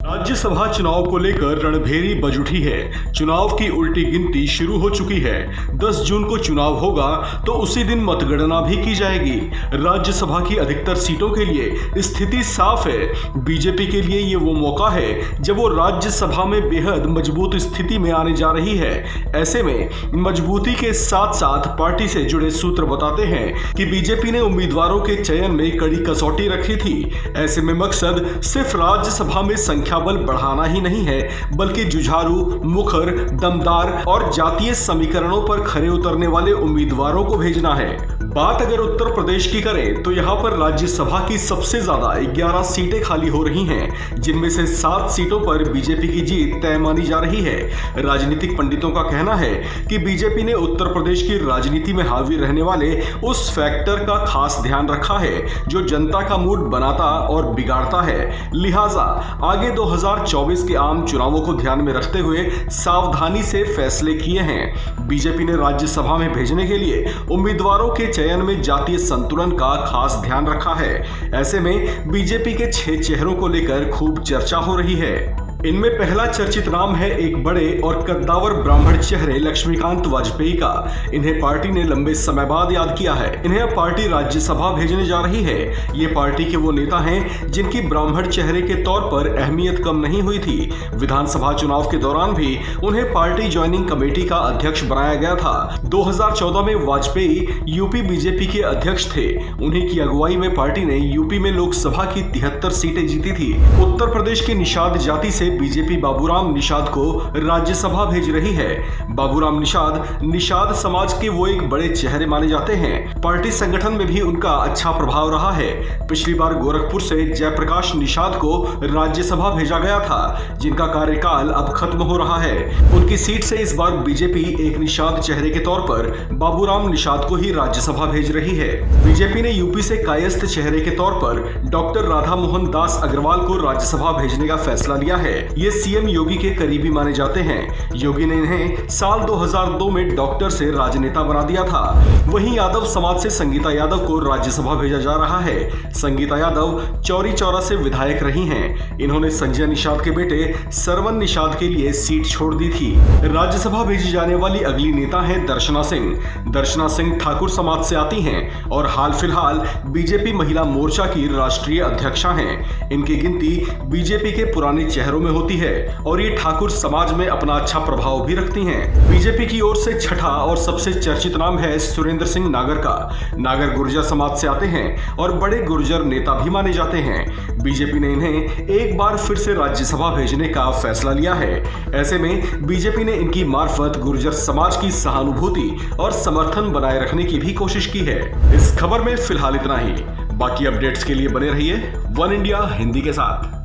राज्यसभा चुनाव को लेकर रणभेरी बज उठी है। चुनाव की उल्टी गिनती शुरू हो चुकी है। 10 जून को चुनाव होगा तो उसी दिन मतगणना भी की जाएगी। राज्यसभा की अधिकतर सीटों के लिए स्थिति साफ है। बीजेपी के लिए ये वो मौका है जब वो राज्यसभा में बेहद मजबूत स्थिति में आने जा रही है। ऐसे में मजबूती के साथ साथ पार्टी से जुड़े सूत्र बताते हैं कि बीजेपी ने उम्मीदवारों के चयन में कड़ी कसौटी रखी थी। ऐसे में मकसद सिर्फ राज्यसभा में संख्या बल बढ़ाना ही नहीं है, बल्कि जुझारू, मुखर, दमदार और जातीय समीकरणों पर खरे उतरने वाले उम्मीदवारों को भेजना है। बात अगर उत्तर प्रदेश की करें तो यहाँ पर राज्यसभा की सबसे ज्यादा 11 सीटें खाली हो रही हैं, जिनमें से 7 सीटों पर बीजेपी की जीत तय मानी जा रही है। राजनीतिक पंडितों का कहना है कि बीजेपी ने उत्तर प्रदेश की राजनीति में हावी रहने वाले उस फैक्टर का खास ध्यान रखा है जो जनता का मूड बनाता और बिगाड़ता है। लिहाजा आगे 2024 के आम चुनावों को ध्यान में रखते हुए सावधानी से फैसले किए हैं। बीजेपी ने राज्यसभा में भेजने के लिए उम्मीदवारों के चयन में जातीय संतुलन का खास ध्यान रखा है। ऐसे में बीजेपी के 6 चेहरों को लेकर खूब चर्चा हो रही है। इनमें पहला चर्चित नाम है एक बड़े और कद्दावर ब्राह्मण चेहरे लक्ष्मीकांत वाजपेयी का। इन्हें पार्टी ने लंबे समय बाद याद किया है। इन्हें अब पार्टी राज्यसभा भेजने जा रही है। ये पार्टी के वो नेता हैं जिनकी ब्राह्मण चेहरे के तौर पर अहमियत कम नहीं हुई थी। विधानसभा चुनाव के दौरान भी उन्हें पार्टी ज्वाइनिंग कमेटी का अध्यक्ष बनाया गया था। 2014 में वाजपेयी यूपी बीजेपी के अध्यक्ष थे। उन्हीं की अगुवाई में पार्टी ने यूपी में लोकसभा की 73 सीटें जीती थी। उत्तर प्रदेश की निषाद जाति से बीजेपी बाबूराम निषाद को राज्यसभा भेज रही है। बाबूराम निषाद समाज के वो एक बड़े चेहरे माने जाते हैं। पार्टी संगठन में भी उनका अच्छा प्रभाव रहा है। पिछली बार गोरखपुर से जयप्रकाश निषाद को राज्यसभा भेजा गया था, जिनका कार्यकाल अब खत्म हो रहा है। उनकी सीट से इस बार बीजेपी एक निषाद चेहरे के तौर पर बाबूराम निषाद को ही राज्यसभा भेज रही है। बीजेपी ने यूपी से कायस्थ चेहरे के तौर पर डॉक्टर राधा मोहन दास अग्रवाल को राज्यसभा भेजने का फैसला लिया है। ये सीएम योगी के करीबी माने जाते हैं। योगी ने इन्हें साल 2002 में डॉक्टर से राजनेता बना दिया था। वहीं यादव समाज से संगीता यादव को राज्यसभा भेजा जा रहा है। संगीता यादव चौरी चौरा से विधायक रही हैं। इन्होंने संजय निषाद के बेटे सरवन निषाद के लिए सीट छोड़ दी थी। राज्यसभा भेजी जाने वाली अगली नेता है दर्शना सिंह ठाकुर समाज से आती हैं और हाल फिलहाल बीजेपी महिला मोर्चा की राष्ट्रीय अध्यक्षा हैं। इनकी गिनती बीजेपी के पुराने चेहरों में होती है और ये ठाकुर समाज में अपना अच्छा प्रभाव भी रखती हैं। बीजेपी की ओर से छठा और सबसे चर्चित नाम है सुरेंद्र सिंह नागर का। नागर गुर्जर समाज से आते हैं और बड़े गुर्जर नेता भी माने जाते हैं। बीजेपी ने इन्हें एक बार फिर से राज्यसभा भेजने का फैसला लिया है। ऐसे में बीजेपी ने इनकी मार्फत गुर्जर समाज की सहानुभूति और समर्थन बनाए रखने की भी कोशिश की है। इस खबर में फिलहाल इतना ही। बाकी अपडेट्स के लिए बने रहिए वन इंडिया हिंदी के साथ।